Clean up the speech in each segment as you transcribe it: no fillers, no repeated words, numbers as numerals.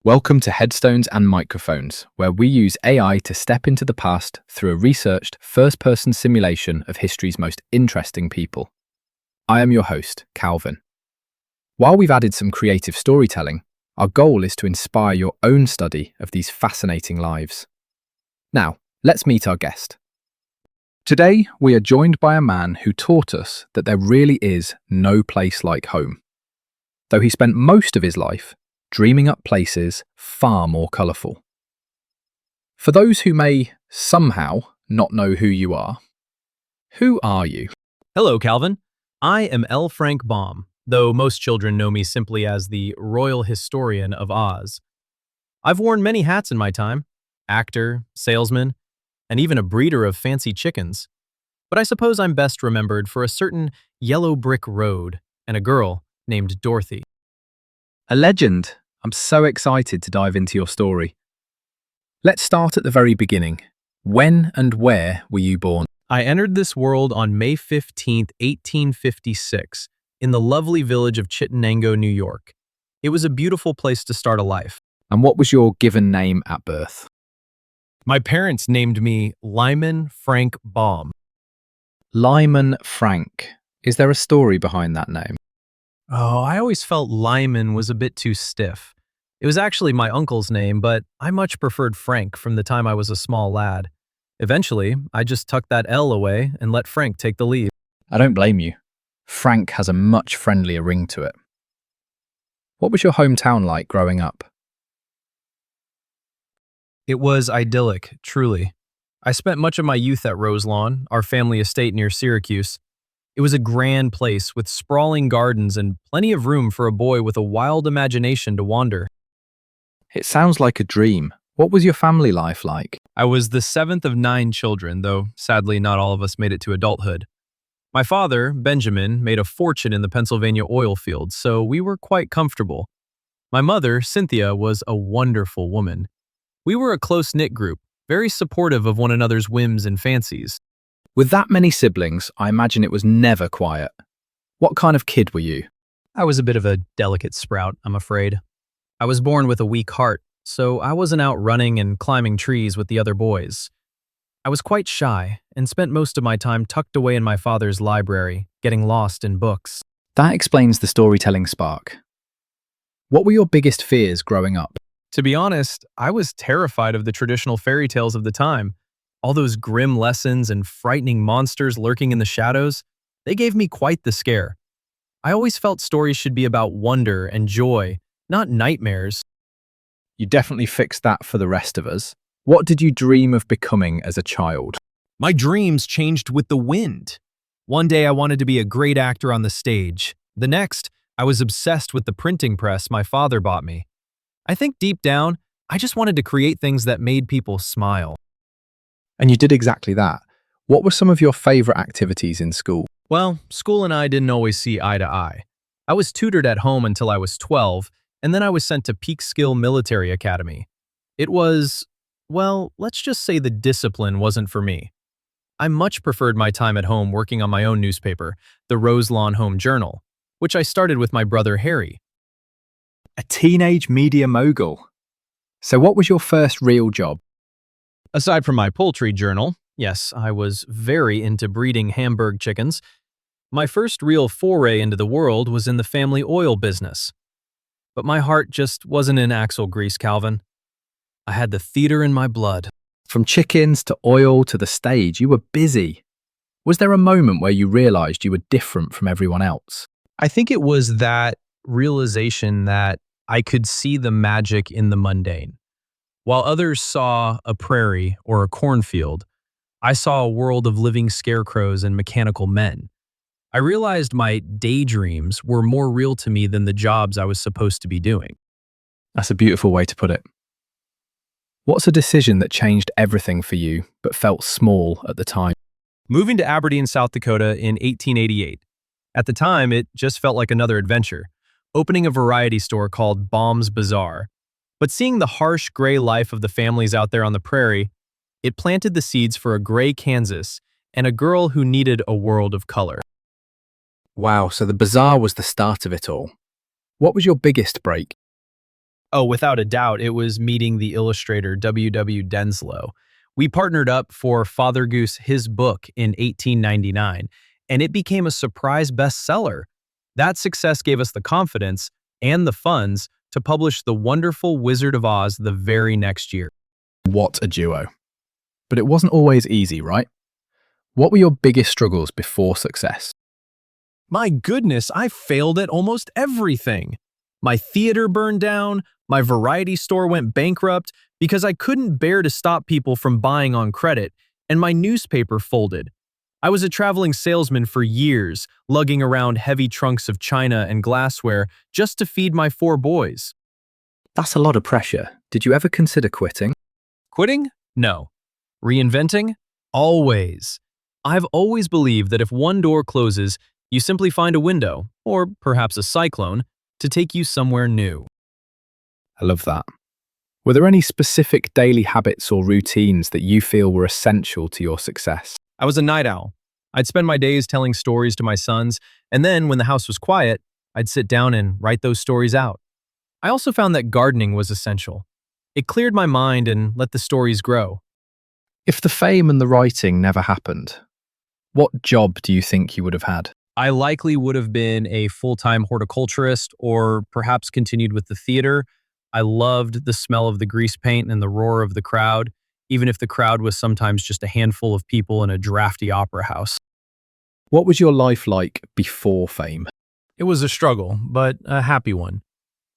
Welcome to Headstones and Microphones, where we use AI to step into the past through a researched, first-person simulation of history's most interesting people. I am your host, Calvin. While we've added some creative storytelling, our goal is to inspire your own study of these fascinating lives. Now, let's meet our guest. Today, we are joined by a man who taught us that there really is no place like home. Though he spent most of his life dreaming up places far more colourful. For those who may somehow not know who you are you? Hello, Calvin. I am L. Frank Baum, though most children know me simply as the Royal Historian of Oz. I've worn many hats in my time: actor, salesman, and even a breeder of fancy chickens. But I suppose I'm best remembered for a certain yellow brick road and a girl named Dorothy. A legend. I'm so excited to dive into your story. Let's start at the very beginning. When and where were you born? I entered this world on May 15th, 1856, in the lovely village of Chittenango, New York. It was a beautiful place to start a life. And what was your given name at birth? My parents named me Lyman Frank Baum. Lyman Frank. Is there a story behind that name? Oh, I always felt Lyman was a bit too stiff. It was actually my uncle's name, but I much preferred Frank from the time I was a small lad. Eventually, I just tucked that L away and let Frank take the lead. I don't blame you. Frank has a much friendlier ring to it. What was your hometown like growing up? It was idyllic, truly. I spent much of my youth at Roselawn, our family estate near Syracuse. It was a grand place with sprawling gardens and plenty of room for a boy with a wild imagination to wander. It sounds like a dream. What was your family life like? I was the seventh of 9 children, though sadly not all of us made it to adulthood. My father, Benjamin, made a fortune in the Pennsylvania oil fields, so we were quite comfortable. My mother, Cynthia, was a wonderful woman. We were a close-knit group, very supportive of one another's whims and fancies. With that many siblings, I imagine it was never quiet. What kind of kid were you? I was a bit of a delicate sprout, I'm afraid. I was born with a weak heart, so I wasn't out running and climbing trees with the other boys. I was quite shy and spent most of my time tucked away in my father's library, getting lost in books. That explains the storytelling spark. What were your biggest fears growing up? To be honest, I was terrified of the traditional fairy tales of the time. All those grim lessons and frightening monsters lurking in the shadows, they gave me quite the scare. I always felt stories should be about wonder and joy, not nightmares. You definitely fixed that for the rest of us. What did you dream of becoming as a child? My dreams changed with the wind. One day I wanted to be a great actor on the stage. The next, I was obsessed with the printing press my father bought me. I think deep down, I just wanted to create things that made people smile. And you did exactly that. What were some of your favorite activities in school? Well, school and I didn't always see eye to eye. I was tutored at home until I was 12, and then I was sent to Peekskill Military Academy. It was, well, let's just say the discipline wasn't for me. I much preferred my time at home working on my own newspaper, the Roselawn Home Journal, which I started with my brother Harry. A teenage media mogul. So what was your first real job? Aside from my poultry journal, yes, I was very into breeding Hamburg chickens. My first real foray into the world was in the family oil business. But my heart just wasn't in axle grease, Calvin. I had the theater in my blood. From chickens to oil to the stage, you were busy. Was there a moment where you realized you were different from everyone else? I think it was that realization that I could see the magic in the mundane. While others saw a prairie or a cornfield, I saw a world of living scarecrows and mechanical men. I realized my daydreams were more real to me than the jobs I was supposed to be doing. That's a beautiful way to put it. What's a decision that changed everything for you, but felt small at the time? Moving to Aberdeen, South Dakota in 1888. At the time, it just felt like another adventure, opening a variety store called Baum's Bazaar. But seeing the harsh, gray life of the families out there on the prairie, it planted the seeds for a gray Kansas and a girl who needed a world of color. Wow, so the bazaar was the start of it all. What was your biggest break? Oh, without a doubt, it was meeting the illustrator W. Denslow. We partnered up for Father Goose, his book, in 1899, and it became a surprise bestseller. That success gave us the confidence and the funds to publish The Wonderful Wizard of Oz the very next year. What a duo. But it wasn't always easy, right? What were your biggest struggles before success? My goodness, I failed at almost everything. My theater burned down, my variety store went bankrupt because I couldn't bear to stop people from buying on credit, and my newspaper folded. I was a traveling salesman for years, lugging around heavy trunks of china and glassware just to feed my 4 boys. That's a lot of pressure. Did you ever consider quitting? Quitting? No. Reinventing? Always. I've always believed that if one door closes, you simply find a window, or perhaps a cyclone, to take you somewhere new. I love that. Were there any specific daily habits or routines that you feel were essential to your success? I was a night owl. I'd spend my days telling stories to my sons, and then when the house was quiet, I'd sit down and write those stories out. I also found that gardening was essential. It cleared my mind and let the stories grow. If the fame and the writing never happened, what job do you think you would have had? I likely would have been a full-time horticulturist or perhaps continued with the theater. I loved the smell of the grease paint and the roar of the crowd, even if the crowd was sometimes just a handful of people in a drafty opera house. What was your life like before fame? It was a struggle, but a happy one.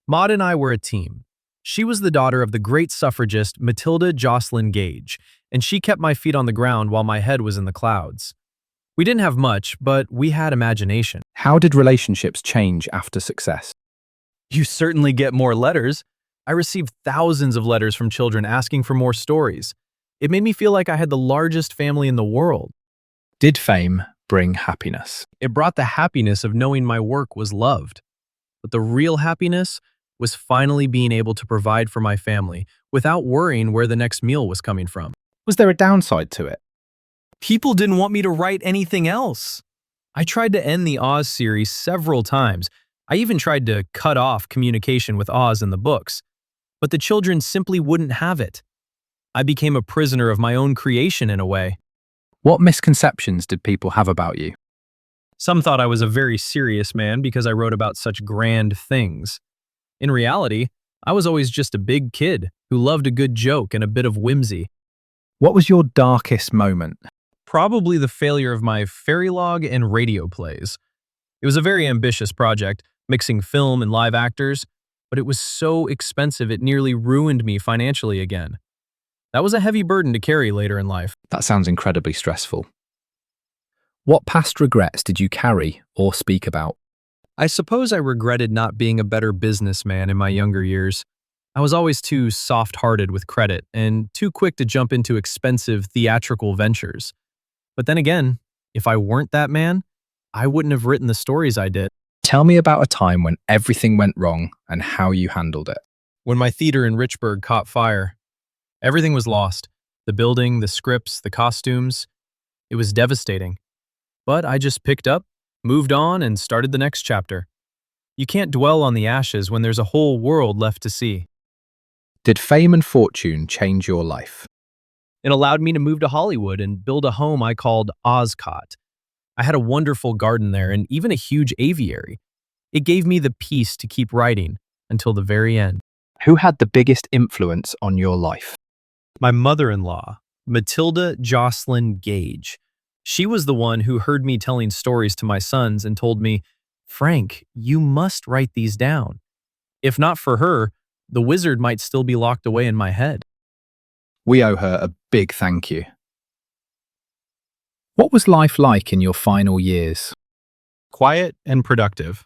Maud and I were a team. She was the daughter of the great suffragist Matilda Jocelyn Gage, and she kept my feet on the ground while my head was in the clouds. We didn't have much, but we had imagination. How did relationships change after success? You certainly get more letters. I received thousands of letters from children asking for more stories. It made me feel like I had the largest family in the world. Did fame bring happiness? It brought the happiness of knowing my work was loved. But the real happiness was finally being able to provide for my family without worrying where the next meal was coming from. Was there a downside to it? People didn't want me to write anything else. I tried to end the Oz series several times. I even tried to cut off communication with Oz in the books. But the children simply wouldn't have it. I became a prisoner of my own creation in a way. What misconceptions did people have about you? Some thought I was a very serious man because I wrote about such grand things. In reality, I was always just a big kid who loved a good joke and a bit of whimsy. What was your darkest moment? Probably the failure of my fairy log and radio plays. It was a very ambitious project, mixing film and live actors, but it was so expensive it nearly ruined me financially again. That was a heavy burden to carry later in life. That sounds incredibly stressful. What past regrets did you carry or speak about? I suppose I regretted not being a better businessman in my younger years. I was always too soft-hearted with credit and too quick to jump into expensive theatrical ventures. But then again, if I weren't that man, I wouldn't have written the stories I did. Tell me about a time when everything went wrong and how you handled it. When my theater in Richburg caught fire, everything was lost. The building, the scripts, the costumes. It was devastating. But I just picked up, moved on, and started the next chapter. You can't dwell on the ashes when there's a whole world left to see. Did fame and fortune change your life? It allowed me to move to Hollywood and build a home I called Oscott. I had a wonderful garden there and even a huge aviary. It gave me the peace to keep writing until the very end. Who had the biggest influence on your life? My mother-in-law, Matilda Jocelyn Gage. She was the one who heard me telling stories to my sons and told me, "Frank, you must write these down. If not for her, the wizard might still be locked away in my head." We owe her a big thank you. What was life like in your final years? Quiet and productive.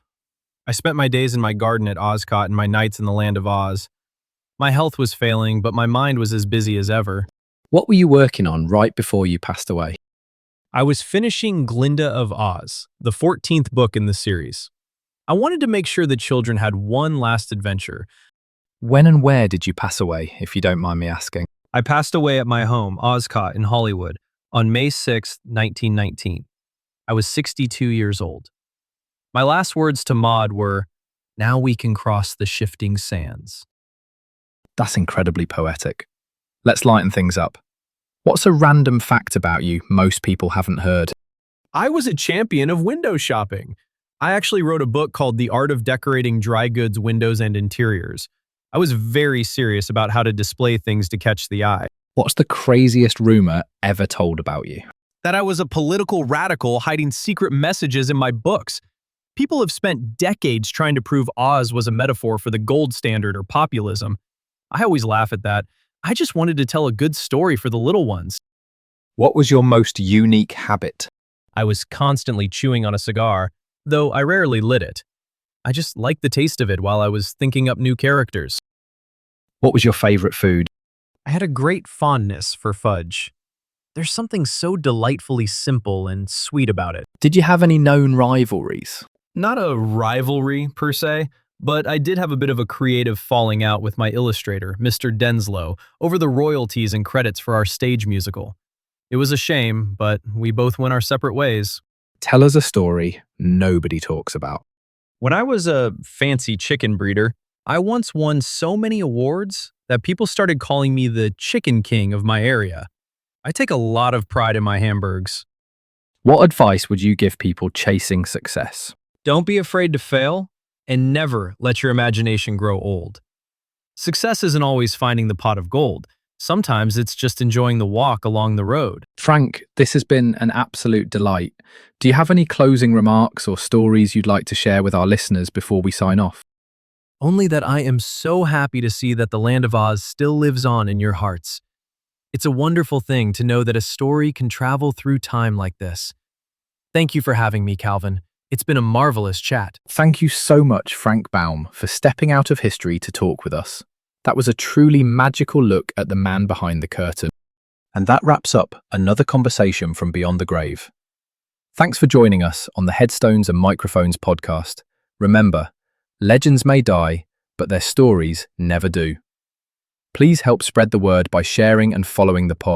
I spent my days in my garden at Oscott and my nights in the land of Oz. My health was failing, but my mind was as busy as ever. What were you working on right before you passed away? I was finishing Glinda of Oz, the 14th book in the series. I wanted to make sure the children had one last adventure. When and where did you pass away, if you don't mind me asking? I passed away at my home, Oscott, in Hollywood, on May 6, 1919. I was 62 years old. My last words to Maud were, "Now we can cross the shifting sands." That's incredibly poetic. Let's lighten things up. What's a random fact about you most people haven't heard? I was a champion of window shopping. I actually wrote a book called The Art of Decorating Dry Goods Windows and Interiors. I was very serious about how to display things to catch the eye. What's the craziest rumor ever told about you? That I was a political radical hiding secret messages in my books. People have spent decades trying to prove Oz was a metaphor for the gold standard or populism. I always laugh at that. I just wanted to tell a good story for the little ones. What was your most unique habit? I was constantly chewing on a cigar, though I rarely lit it. I just liked the taste of it while I was thinking up new characters. What was your favorite food? I had a great fondness for fudge. There's something so delightfully simple and sweet about it. Did you have any known rivalries? Not a rivalry, per se, but I did have a bit of a creative falling out with my illustrator, Mr. Denslow, over the royalties and credits for our stage musical. It was a shame, but we both went our separate ways. Tell us a story nobody talks about. When I was a fancy chicken breeder, I once won so many awards that people started calling me the Chicken King of my area. I take a lot of pride in my hamburgers. What advice would you give people chasing success? Don't be afraid to fail, and never let your imagination grow old. Success isn't always finding the pot of gold. Sometimes it's just enjoying the walk along the road. Frank, this has been an absolute delight. Do you have any closing remarks or stories you'd like to share with our listeners before we sign off? Only that I am so happy to see that the Land of Oz still lives on in your hearts. It's a wonderful thing to know that a story can travel through time like this. Thank you for having me, Calvin. It's been a marvelous chat. Thank you so much, Frank Baum, for stepping out of history to talk with us. That was a truly magical look at the man behind the curtain. And that wraps up another conversation from Beyond the Grave. Thanks for joining us on the Headstones and Microphones podcast. Remember, legends may die, but their stories never do. Please help spread the word by sharing and following the pod.